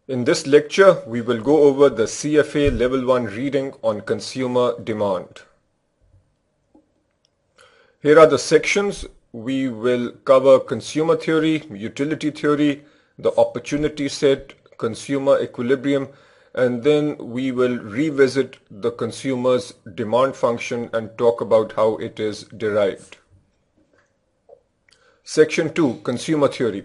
In this lecture, we will go over the CFA Level 1 reading on consumer demand. Here are the sections. We will cover consumer theory, utility theory, the opportunity set, consumer equilibrium, and then we will revisit the consumer's demand function and talk about how it is derived. Section 2, consumer theory.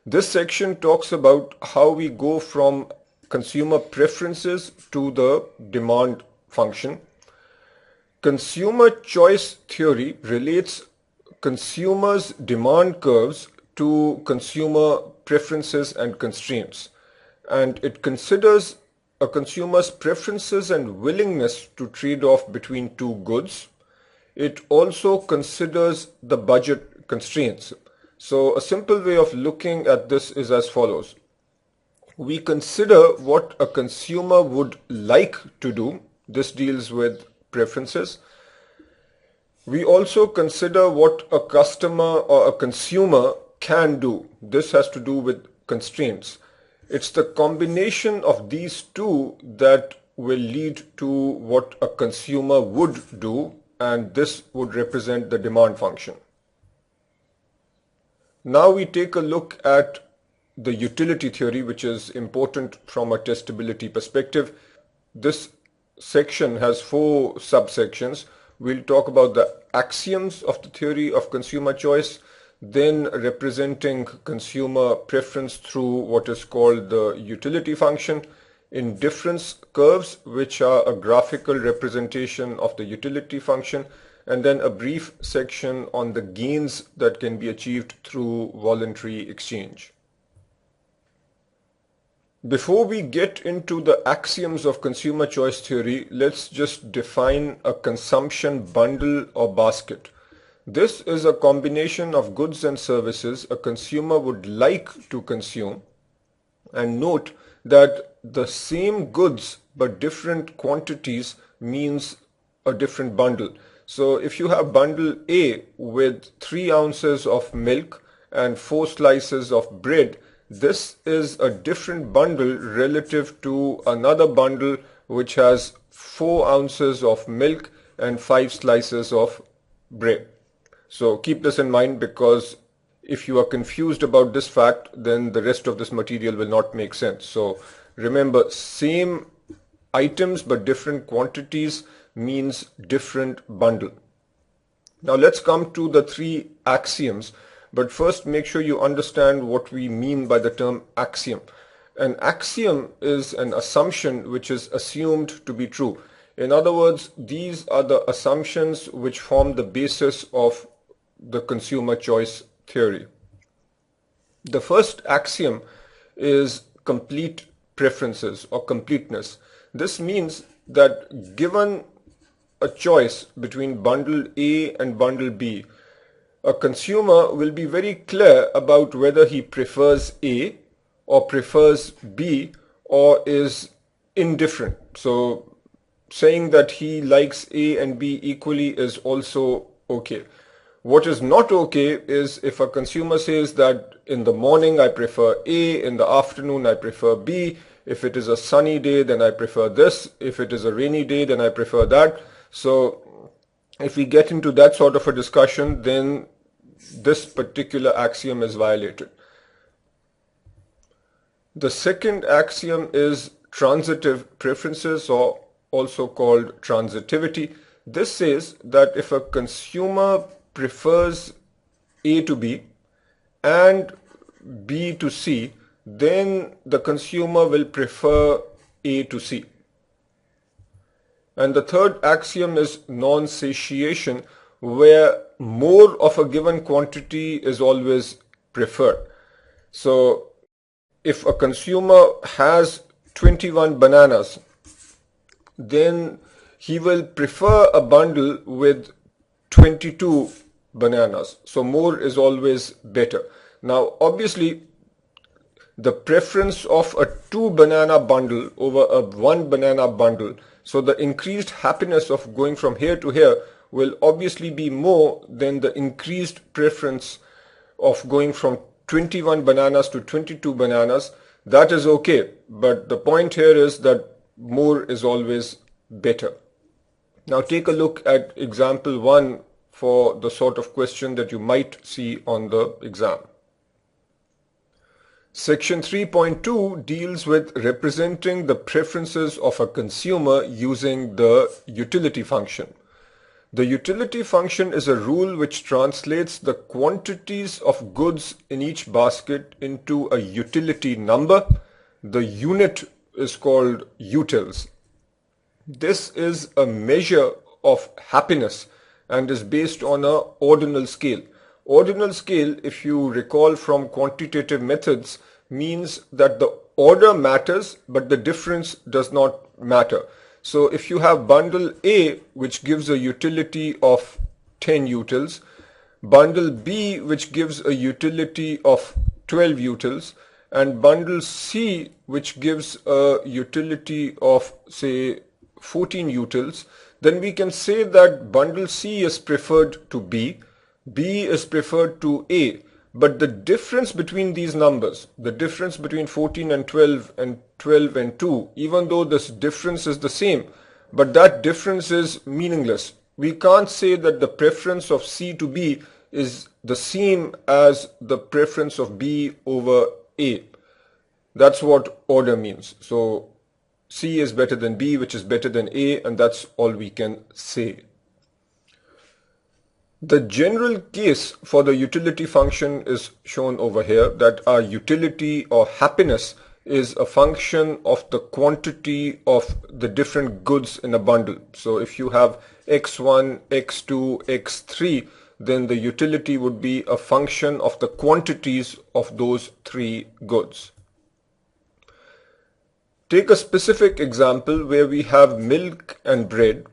This section talks about how we go from consumer preferences to the demand function. Consumer choice theory relates consumers' demand curves to consumer preferences and constraints, and it considers a consumer's preferences and willingness to trade off between two goods. It also considers the budget constraints. So a simple way of looking at this is as follows. We consider what a consumer would like to do. This deals with preferences. We also consider what a customer or a consumer can do. This has to do with constraints. It's the combination of these two that will lead to what a consumer would do, and this would represent the demand function. Now we take a look at the utility theory, which is important from a testability perspective. This section has 4 subsections. We'll talk about the axioms of the theory of consumer choice, then representing consumer preference through what is called the utility function, indifference curves, which are a graphical representation of the utility function, and then a brief section on the gains that can be achieved through voluntary exchange. Before we get into the axioms of consumer choice theory, let's just define a consumption bundle or basket. This is a combination of goods and services a consumer would like to consume, and note that the same goods but different quantities means a different bundle. So if you have bundle A with 3 ounces of milk and 4 slices of bread, this is a different bundle relative to another bundle which has 4 ounces of milk and 5 slices of bread. So keep this in mind, because if you are confused about this fact, then the rest of this material will not make sense. So remember, same items but different quantities means different bundle. Now let's come to the 3 axioms, but first make sure you understand what we mean by the term axiom. An axiom is an assumption which is assumed to be true. In other words, these are the assumptions which form the basis of the consumer choice theory. The first axiom is complete preferences or completeness. This means that given a choice between bundle A and bundle B, a consumer will be very clear about whether he prefers A or prefers B or is indifferent. So saying that he likes A and B equally is also okay. What is not okay is if a consumer says that in the morning I prefer A, in the afternoon I prefer B, if it is a sunny day then I prefer this, if it is a rainy day then I prefer that. So if we get into that sort of a discussion, then this particular axiom is violated. The second axiom is transitive preferences, or also called transitivity. This says that if a consumer prefers A to B and B to C, then the consumer will prefer A to C. And the third axiom is non-satiation, where more of a given quantity is always preferred. So if a consumer has 21 bananas, then he will prefer a bundle with 22 bananas. So more is always better. Now obviously the preference of a 2 banana bundle over a 1 banana bundle, so the increased happiness of going from here to here will obviously be more than the increased preference of going from 21 bananas to 22 bananas. That is okay, but the point here is that more is always better. Now take a look at example 1 for the sort of question that you might see on the exam. Section 3.2 deals with representing the preferences of a consumer using the utility function. The utility function is a rule which translates the quantities of goods in each basket into a utility number. The unit is called utils. This is a measure of happiness and is based on an ordinal scale. Ordinal scale, if you recall from quantitative methods, means that the order matters but the difference does not matter. So if you have bundle A, which gives a utility of 10 utils, bundle B, which gives a utility of 12 utils, and bundle C, which gives a utility of, say, 14 utils, then we can say that bundle C is preferred to B, B is preferred to A. But the difference between these numbers, the difference between 14 and 12 and 2, even though this difference is the same, but that difference is meaningless. We can't say that the preference of C to B is the same as the preference of B over A. That's what order means. So C is better than B, which is better than A, and that's all we can say. The general case for the utility function is shown over here, that our utility or happiness is a function of the quantity of the different goods in a bundle. So if you have x1, x2, x3, then the utility would be a function of the quantities of those three goods. Take a specific example where we have milk and bread.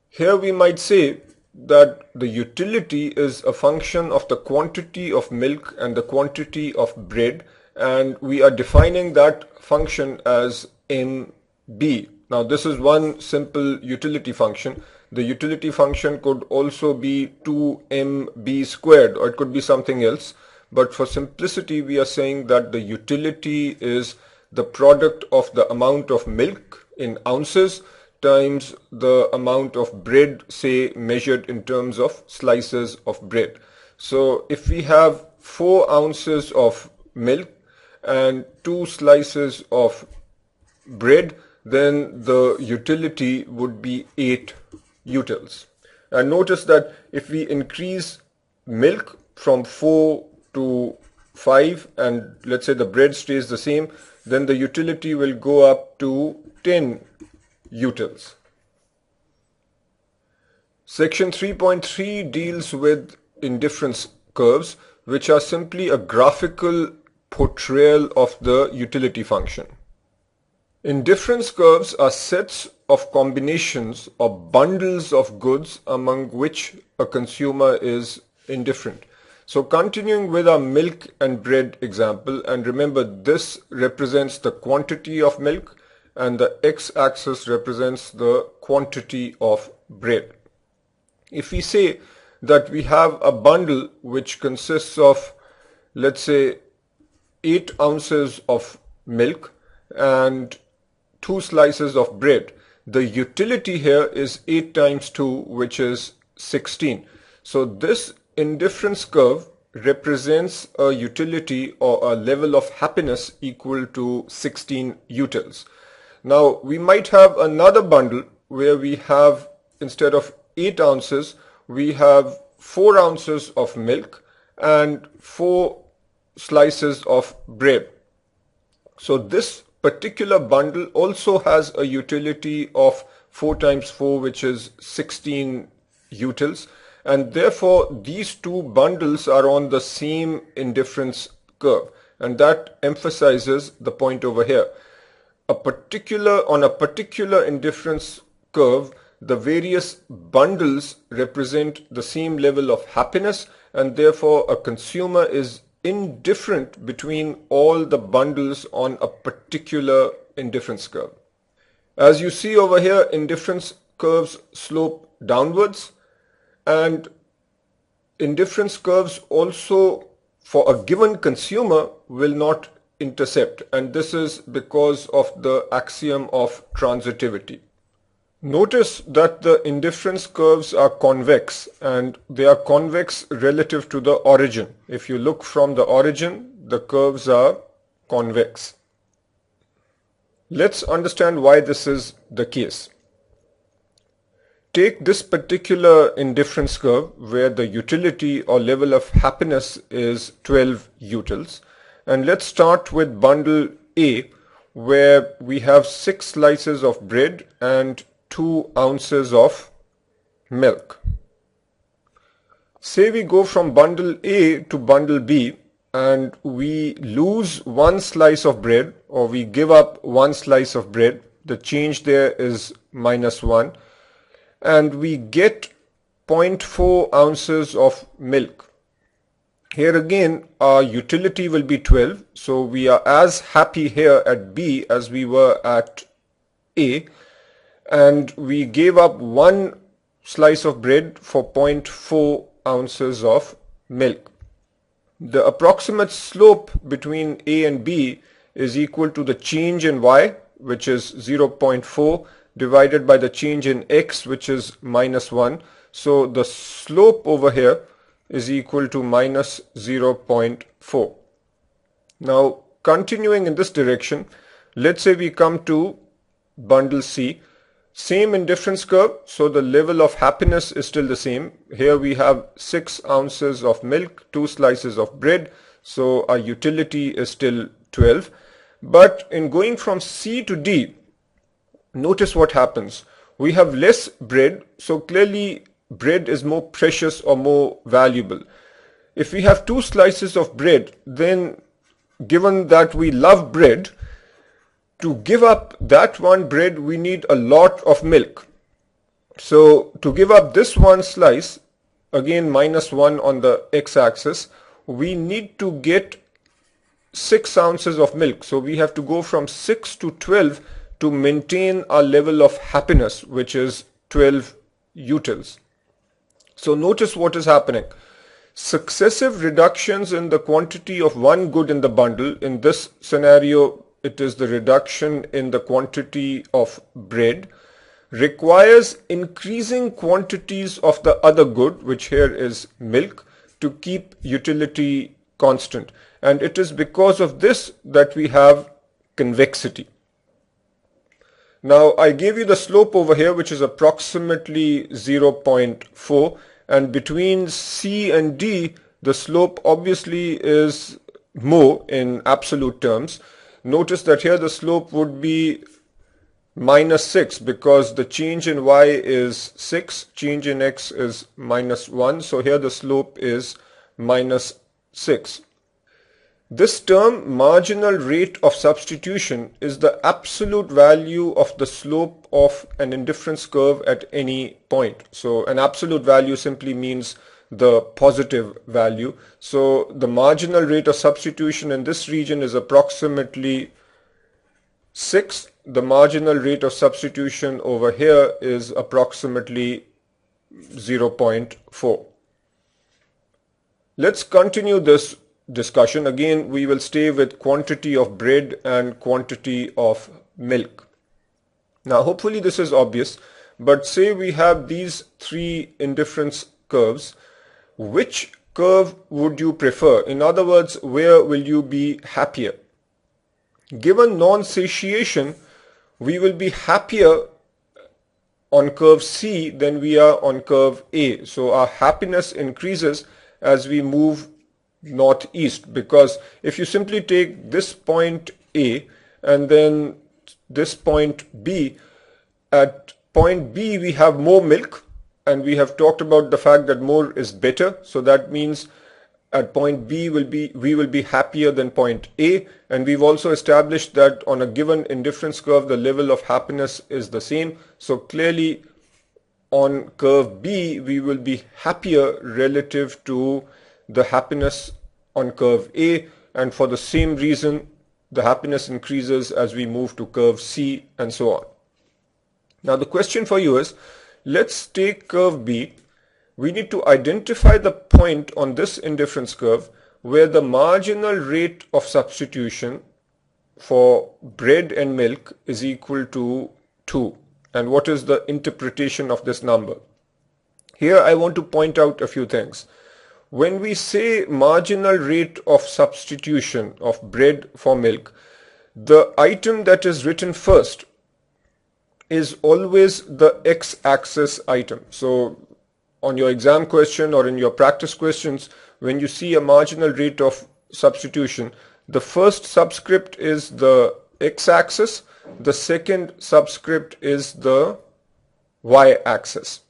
Here we might say that the utility is a function of the quantity of milk and the quantity of bread, and we are defining that function as MB. Now this is one simple utility function. The utility function could also be 2MB squared, or it could be something else, but for simplicity we are saying that the utility is the product of the amount of milk in ounces times the amount of bread, say, measured in terms of slices of bread. So if we have 4 ounces of milk and 2 slices of bread, then the utility would be 8 utils. And notice that if we increase milk from 4 to 5 and let's say the bread stays the same, then the utility will go up to 10 utils. Section 3.3 deals with indifference curves, which are simply a graphical portrayal of the utility function. Indifference curves are sets of combinations or bundles of goods among which a consumer is indifferent. So continuing with our milk and bread example, and remember this represents the quantity of milk and the x-axis represents the quantity of bread. If we say that we have a bundle which consists of, let's say, 8 ounces of milk and 2 slices of bread, the utility here is 8 times 2, which is 16. So this indifference curve represents a utility or a level of happiness equal to 16 utils. Now we might have another bundle where we have, instead of 8 ounces, we have 4 ounces of milk and 4 slices of bread. So this particular bundle also has a utility of 4 times 4, which is 16 utils, and therefore these two bundles are on the same indifference curve, and that emphasizes the point over here. On a particular indifference curve, the various bundles represent the same level of happiness, and therefore a consumer is indifferent between all the bundles on a particular indifference curve. As you see over here, indifference curves slope downwards, and indifference curves also for a given consumer will not intercept, and this is because of the axiom of transitivity. Notice that the indifference curves are convex, and they are convex relative to the origin. If you look from the origin, the curves are convex. Let's understand why this is the case. Take this particular indifference curve where the utility or level of happiness is 12 utils, and let's start with bundle A, where we have 6 slices of bread and 2 ounces of milk. Say we go from bundle A to bundle B and we lose 1 slice of bread, or we give up 1 slice of bread. The change there is -1, and we get 0.4 ounces of milk. Here again our utility will be 12, so we are as happy here at B as we were at A, and we gave up 1 slice of bread for 0.4 ounces of milk. The approximate slope between A and B is equal to the change in Y, which is 0.4, divided by the change in X, which is -1. So the slope over here is equal to -0.4. Now continuing in this direction, let's say we come to bundle C. Same indifference curve, so the level of happiness is still the same. Here we have 6 ounces of milk, 2 slices of bread, so our utility is still 12. But in going from C to D, notice what happens. We have less bread, so clearly bread is more precious or more valuable. If we have 2 slices of bread, then given that we love bread, to give up that one bread we need a lot of milk. So to give up this 1 slice, again -1 on the x-axis, we need to get 6 ounces of milk. So we have to go from 6 to 12 to maintain our level of happiness, which is 12 utils. So notice what is happening. Successive reductions in the quantity of one good in the bundle, in this scenario it is the reduction in the quantity of bread, requires increasing quantities of the other good, which here is milk, to keep utility constant. And it is because of this that we have convexity. Now I gave you the slope over here, which is approximately 0.4, and between C and D the slope obviously is more in absolute terms. Notice that here the slope would be -6 because the change in Y is 6, change in X is -1, so here the slope is -6. This term, marginal rate of substitution, is the absolute value of the slope of an indifference curve at any point. So an absolute value simply means the positive value. So the marginal rate of substitution in this region is approximately 6. The marginal rate of substitution over here is approximately 0.4. Let's continue this discussion. Again, we will stay with quantity of bread and quantity of milk. Now hopefully this is obvious, but say we have these 3 indifference curves. Which curve would you prefer? In other words, where will you be happier? Given non-satiation, we will be happier on curve C than we are on curve A. So our happiness increases as we move northeast, because if you simply take this point A and then this point B, at point B we have more milk, and we have talked about the fact that more is better, so that means at point B we will be happier than point A, and we've also established that on a given indifference curve the level of happiness is the same. So clearly on curve B we will be happier relative to the happiness on curve A, and for the same reason the happiness increases as we move to curve C and so on. Now the question for you is, let's take curve B. We need to identify the point on this indifference curve where the marginal rate of substitution for bread and milk is equal to 2. And what is the interpretation of this number? Here I want to point out a few things. When we say marginal rate of substitution of bread for milk, the item that is written first is always the x-axis item. So on your exam question or in your practice questions, when you see a marginal rate of substitution, the first subscript is the x-axis, the second subscript is the y-axis.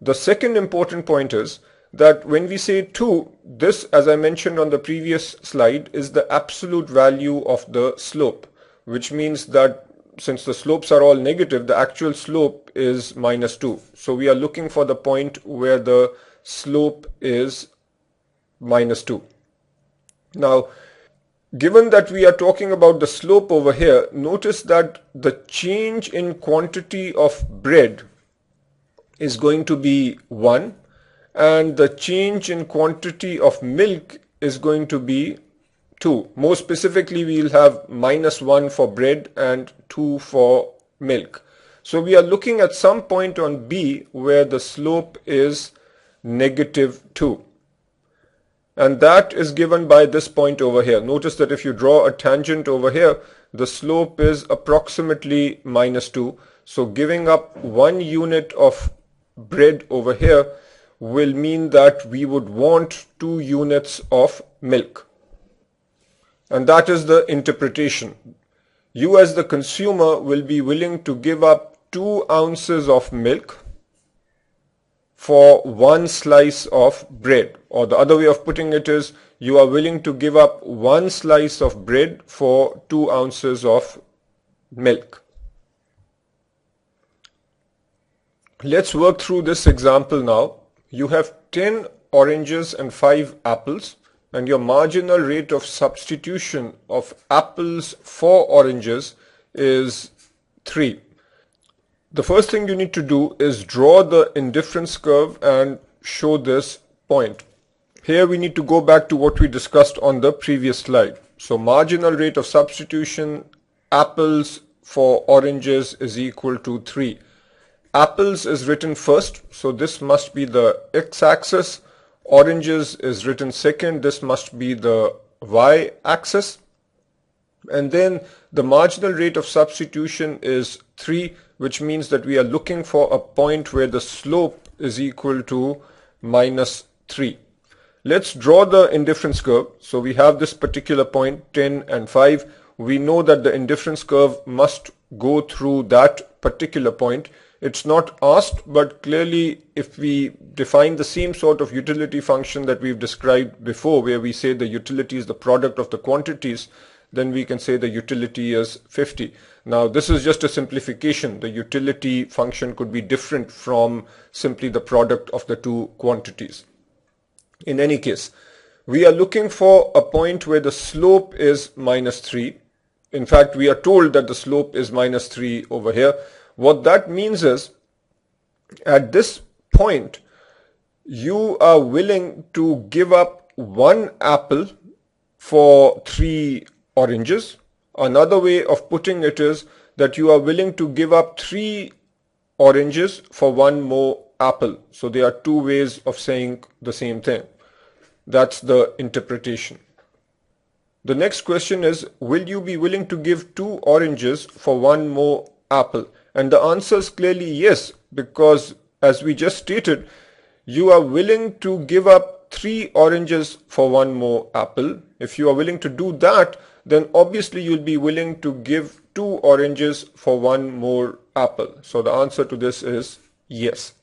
The second important point is that when we say 2, this, as I mentioned on the previous slide, is the absolute value of the slope, which means that since the slopes are all negative, the actual slope is -2. So we are looking for the point where the slope is -2. Now, given that we are talking about the slope over here, notice that the change in quantity of bread is going to be 1, and the change in quantity of milk is going to be 2. More specifically, we'll have -1 for bread and 2 for milk. So we are looking at some point on B where the slope is -2. And that is given by this point over here. Notice that if you draw a tangent over here, the slope is approximately -2. So giving up 1 unit of bread over here will mean that we would want 2 units of milk. And that is the interpretation. You as the consumer will be willing to give up 2 ounces of milk for 1 slice of bread. Or the other way of putting it is, you are willing to give up 1 slice of bread for 2 ounces of milk. Let's work through this example now. You have 10 oranges and 5 apples, and your marginal rate of substitution of apples for oranges is 3. The first thing you need to do is draw the indifference curve and show this point. Here we need to go back to what we discussed on the previous slide. So marginal rate of substitution, apples for oranges is equal to 3. Apples is written first, so this must be the x-axis. Oranges is written second, this must be the y-axis. And then the marginal rate of substitution is 3, which means that we are looking for a point where the slope is equal to -3. Let's draw the indifference curve. So we have this particular point, 10 and 5. We know that the indifference curve must go through that particular point. It's not asked, but clearly if we define the same sort of utility function that we've described before, where we say the utility is the product of the quantities, then we can say the utility is 50. Now this is just a simplification. The utility function could be different from simply the product of the two quantities. In any case, we are looking for a point where the slope is -3. In fact, we are told that the slope is -3 over here. What that means is, at this point, you are willing to give up 1 apple for 3 oranges. Another way of putting it is that you are willing to give up 3 oranges for 1 more apple. So there are 2 ways of saying the same thing. That's the interpretation. The next question is, will you be willing to give 2 oranges for 1 more apple? And the answer is clearly yes, because as we just stated, you are willing to give up 3 oranges for 1 more apple. If you are willing to do that, then obviously you'll be willing to give 2 oranges for 1 more apple. So the answer to this is yes.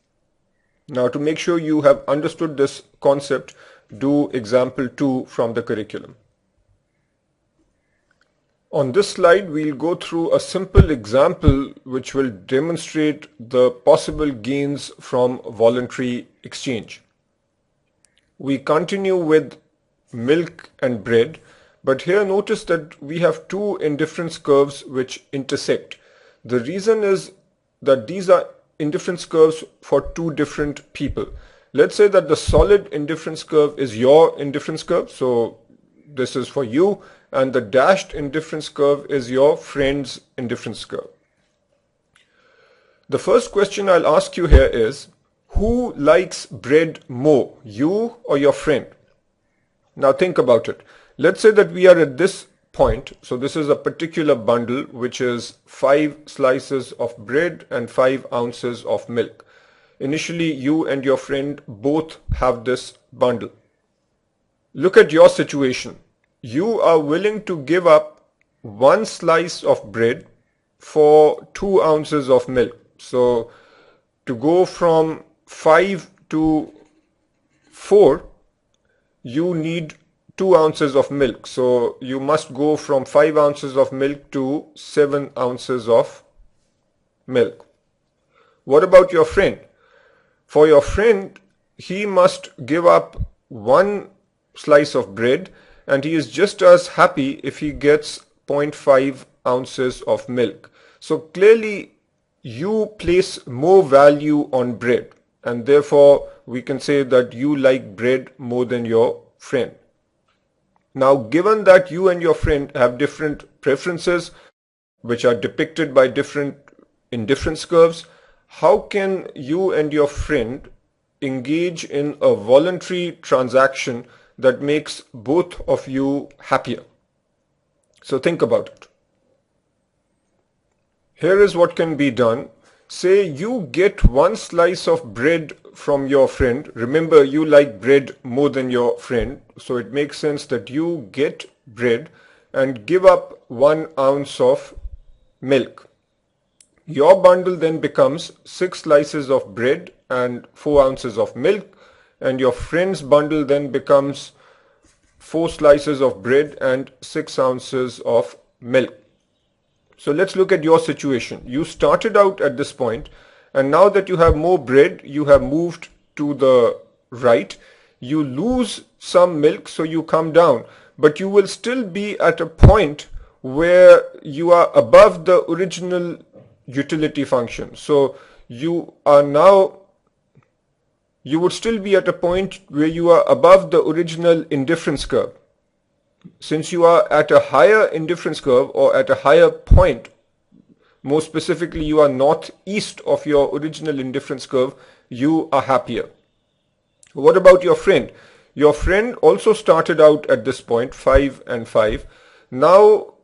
Now to make sure you have understood this concept, do example 2 from the curriculum. On this slide, we'll go through a simple example which will demonstrate the possible gains from voluntary exchange. We continue with milk and bread, but here notice that we have 2 indifference curves which intersect. The reason is that these are indifference curves for 2 different people. Let's say that the solid indifference curve is your indifference curve, so this is for you, and the dashed indifference curve is your friend's indifference curve. The first question I'll ask you here is, who likes bread more, you or your friend? Now think about it. Let's say that we are at this point. So this is a particular bundle which is 5 slices of bread and 5 ounces of milk. Initially, you and your friend both have this bundle. Look at your situation. You are willing to give up 1 slice of bread for 2 ounces of milk. So to go from 5 to 4, you need 2 ounces of milk. So you must go from 5 ounces of milk to 7 ounces of milk. What about your friend? For your friend, he must give up 1 slice of bread, and he is just as happy if he gets 0.5 ounces of milk. So clearly you place more value on bread, and therefore we can say that you like bread more than your friend. Now, given that you and your friend have different preferences which are depicted by different indifference curves, how can you and your friend engage in a voluntary transaction that makes both of you happier? So think about it. Here is what can be done. Say you get 1 slice of bread from your friend. Remember, you like bread more than your friend, so it makes sense that you get bread and give up 1 ounce of milk. Your bundle then becomes 6 slices of bread and 4 ounces of milk, and your friend's bundle then becomes 4 slices of bread and 6 ounces of milk. So let's look at your situation. You started out at this point, and now that you have more bread, you have moved to the right. You lose some milk, so you come down, but you will still be at a point where you are above the original utility function. So you would still be at a point where you are above the original indifference curve. Since you are at a higher indifference curve, or at a higher point, more specifically you are northeast of your original indifference curve, you are happier. What about your friend? Your friend also started out at this point, 5 and 5. Now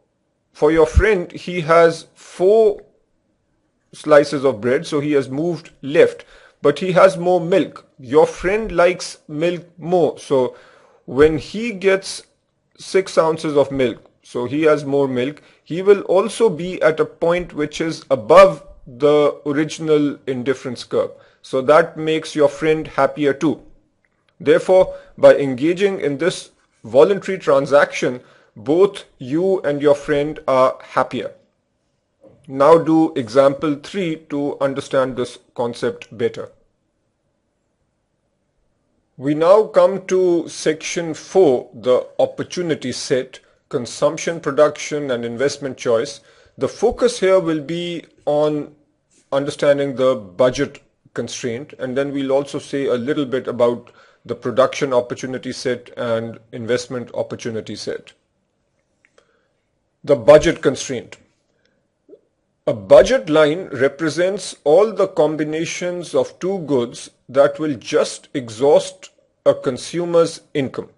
for your friend, he has 4 slices of bread, so he has moved left, but he has more milk. Your friend likes milk more, so when he gets 6 ounces of milk, so he has more milk, he will also be at a point which is above the original indifference curve. So that makes your friend happier too. Therefore, by engaging in this voluntary transaction, both you and your friend are happier. Now do example 3 to understand this concept better. We now come to section 4, the opportunity set, consumption, production and investment choice. The focus here will be on understanding the budget constraint, and then we'll also say a little bit about the production opportunity set and investment opportunity set. The budget constraint. A budget line represents all the combinations of 2 goods that will just exhaust a consumer's income.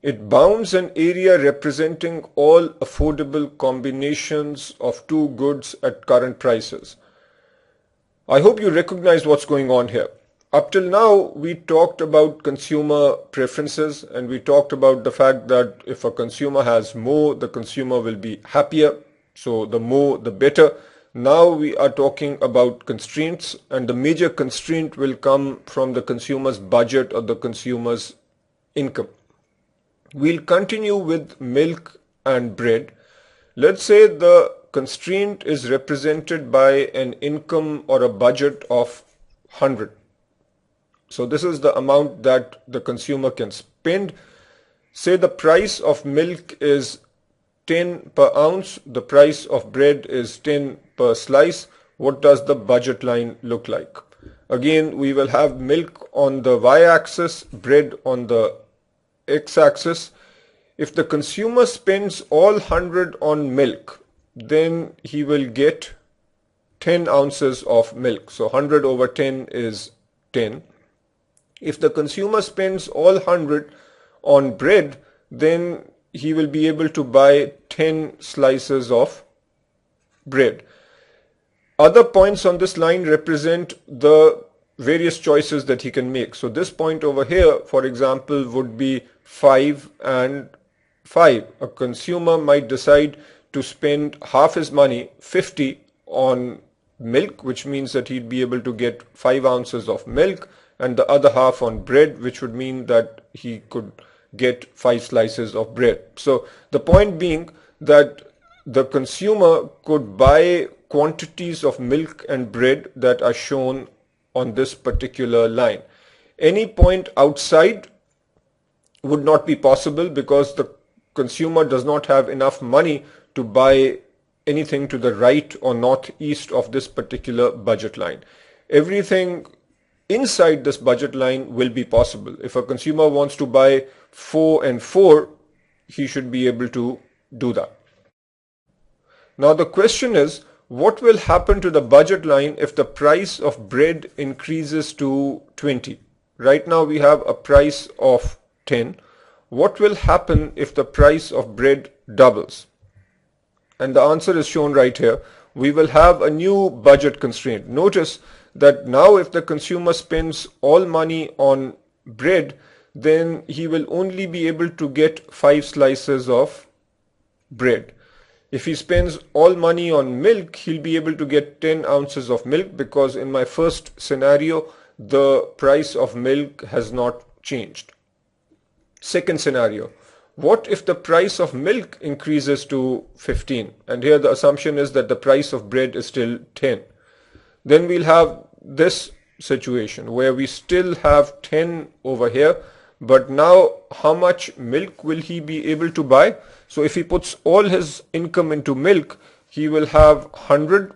It bounds an area representing all affordable combinations of 2 goods at current prices. I hope you recognize what's going on here. Up till now, we talked about consumer preferences, and we talked about the fact that if a consumer has more, the consumer will be happier. So the more, the better. Now we are talking about constraints, and the major constraint will come from the consumer's budget or the consumer's income. We'll continue with milk and bread. Let's say the constraint is represented by an income or a budget of 100. So this is the amount that the consumer can spend. Say the price of milk is 10 per ounce, the price of bread is 10 per slice. What does the budget line look like? Again, we will have milk on the y-axis, bread on the x-axis. If the consumer spends all 100 on milk, then he will get 10 ounces of milk. So 100 over 10 is 10. If the consumer spends all 100 on bread, then he will be able to buy 10 slices of bread. Other points on this line represent the various choices that he can make. So this point over here, for example, would be 5 and 5. A consumer might decide to spend half his money, 50, on milk, which means that he'd be able to get 5 ounces of milk, and the other half on bread, which would mean that he could get 5 slices of bread. So the point being that the consumer could buy quantities of milk and bread that are shown on this particular line. Any point outside would not be possible because the consumer does not have enough money to buy anything to the right or northeast of this particular budget line. Everything inside this budget line will be possible. If a consumer wants to buy 4 and 4, he should be able to do that. Now the question is, what will happen to the budget line if the price of bread increases to 20? Right now we have a price of 10. What will happen if the price of bread doubles? And the answer is shown right here. We will have a new budget constraint. Notice that now if the consumer spends all money on bread, then he will only be able to get 5 slices of bread. If he spends all money on milk, he'll be able to get 10 ounces of milk because in my first scenario, the price of milk has not changed. Second scenario, what if the price of milk increases to 15? And here the assumption is that the price of bread is still 10. Then we'll have this situation where we still have 10 over here, but now how much milk will he be able to buy? So if he puts all his income into milk, he will have 100,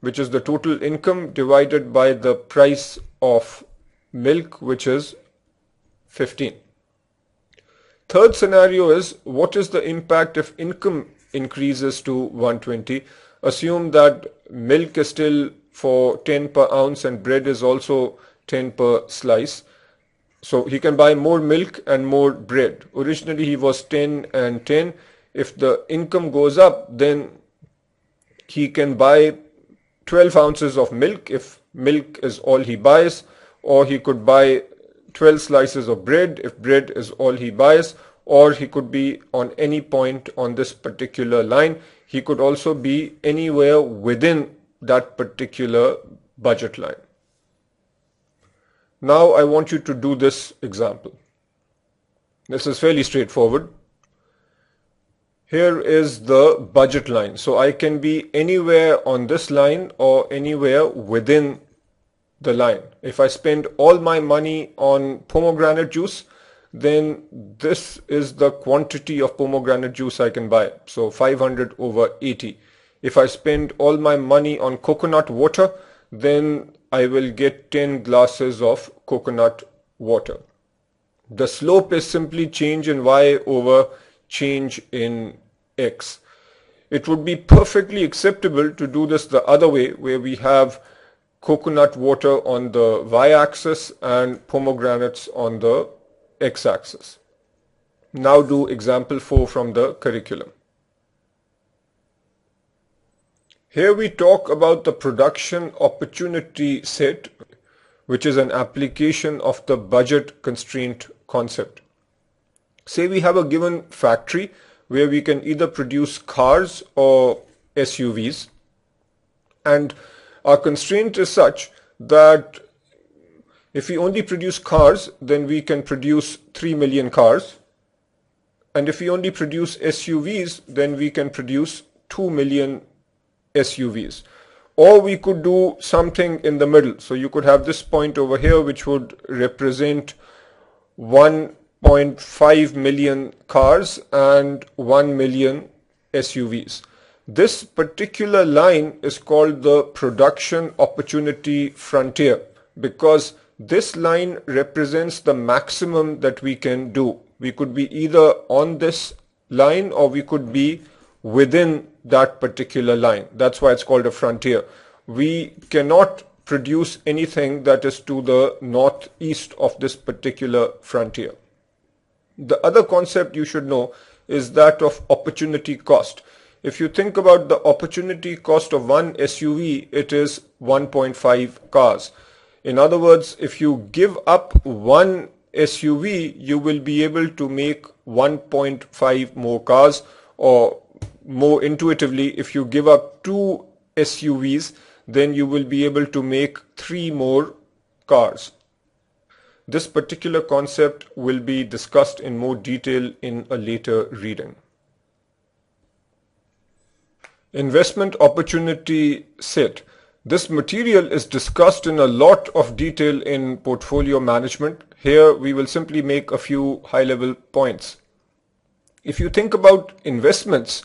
which is the total income, divided by the price of milk, which is 15. Third scenario is, what is the impact if income increases to 120? Assume that milk is still for 10 per ounce and bread is also 10 per slice. So he can buy more milk and more bread. Originally he was 10 and 10. If the income goes up, then he can buy 12 ounces of milk if milk is all he buys, or he could buy 12 slices of bread if bread is all he buys, or he could be on any point on this particular line. He could also be anywhere within that particular budget line. Now I want you to do this example. This is fairly straightforward. Here is the budget line. So I can be anywhere on this line or anywhere within the line. If I spend all my money on pomegranate juice, then this is the quantity of pomegranate juice I can buy. So 500 over 80. If I spend all my money on coconut water, then I will get 10 glasses of coconut water. The slope is simply change in y over change in x. It would be perfectly acceptable to do this the other way, where we have coconut water on the y-axis and pomegranates on the x-axis. Now do example 4 from the curriculum. Here we talk about the production opportunity set, which is an application of the budget constraint concept. Say we have a given factory where we can either produce cars or SUVs, and our constraint is such that if we only produce cars, then we can produce 3 million cars, and if we only produce SUVs, then we can produce 2 million SUVs. Or we could do something in the middle. So you could have this point over here which would represent 1.5 million cars and 1 million SUVs. This particular line is called the production opportunity frontier because this line represents the maximum that we can do. We could be either on this line or we could be within that particular line. That's why it's called a frontier. We cannot produce anything that is to the northeast of this particular frontier. The other concept you should know is that of opportunity cost. If you think about the opportunity cost of one SUV, it is 1.5 cars. In other words, if you give up one SUV, you will be able to make 1.5 more cars, or more intuitively, if you give up two SUVs, then you will be able to make 3 more cars. This particular concept will be discussed in more detail in a later reading. Investment opportunity set. This material is discussed in a lot of detail in portfolio management. Here we will simply make a few high-level points. If you think about investments,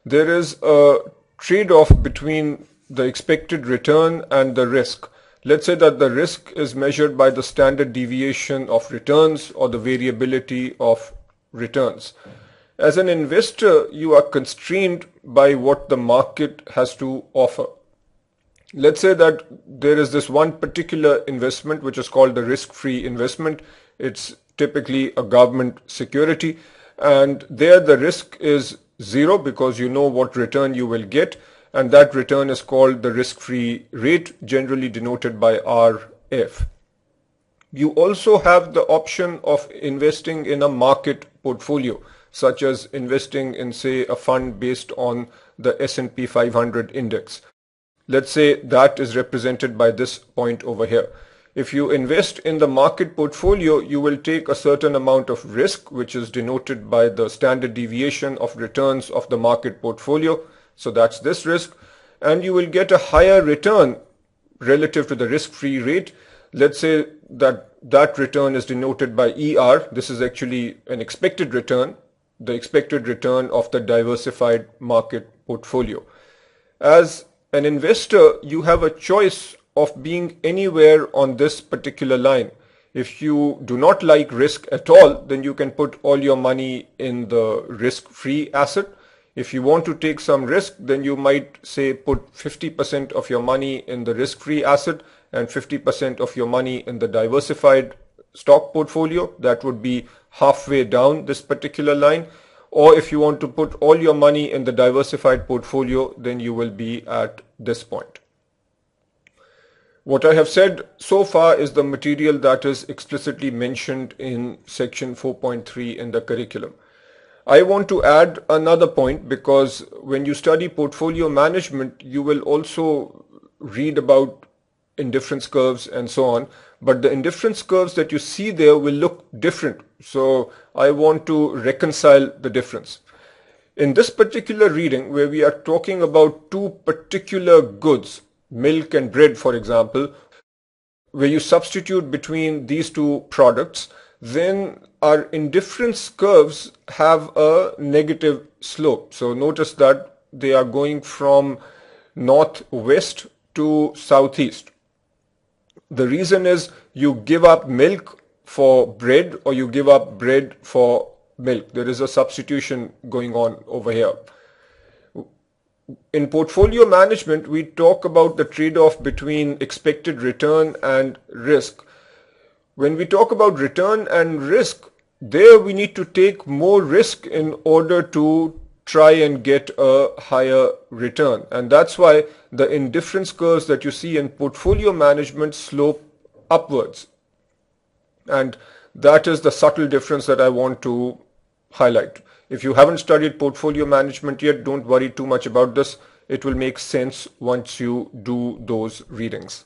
there is a trade-off between the expected return and the risk. Let's say that the risk is measured by the standard deviation of returns or the variability of returns. As an investor, you are constrained by what the market has to offer. Let's say that there is this one particular investment which is called the risk-free investment. It's typically a government security, and there the risk is zero because you know what return you will get, and that return is called the risk-free rate, generally denoted by RF. You also have the option of investing in a market portfolio, such as investing in, say, a fund based on the S&P 500 index. Let's say that is represented by this point over here. If you invest in the market portfolio, you will take a certain amount of risk, which is denoted by the standard deviation of returns of the market portfolio. So that's this risk. And you will get a higher return relative to the risk-free rate. Let's say that that return is denoted by ER. This is actually an expected return, the expected return of the diversified market portfolio. As an investor, you have a choice of being anywhere on this particular line. If you do not like risk at all, then you can put all your money in the risk-free asset. If you want to take some risk, then you might say put 50% of your money in the risk-free asset and 50% of your money in the diversified stock portfolio. That would be halfway down this particular line. Or if you want to put all your money in the diversified portfolio, then you will be at this point. What I have said so far is the material that is explicitly mentioned in section 4.3 in the curriculum. I want to add another point, because when you study portfolio management, you will also read about indifference curves and so on, but the indifference curves that you see there will look different. So I want to reconcile the difference. In this particular reading, where we are talking about two particular goods, milk and bread, for example, where you substitute between these two products, then our indifference curves have a negative slope. So notice that they are going from northwest to southeast. The reason is you give up milk for bread or you give up bread for milk. There is a substitution going on over here. In portfolio management, we talk about the trade-off between expected return and risk. When we talk about return and risk, there we need to take more risk in order to try and get a higher return. And that's why the indifference curves that you see in portfolio management slope upwards. And that is the subtle difference that I want to highlight. If you haven't studied portfolio management yet, don't worry too much about this. It will make sense once you do those readings.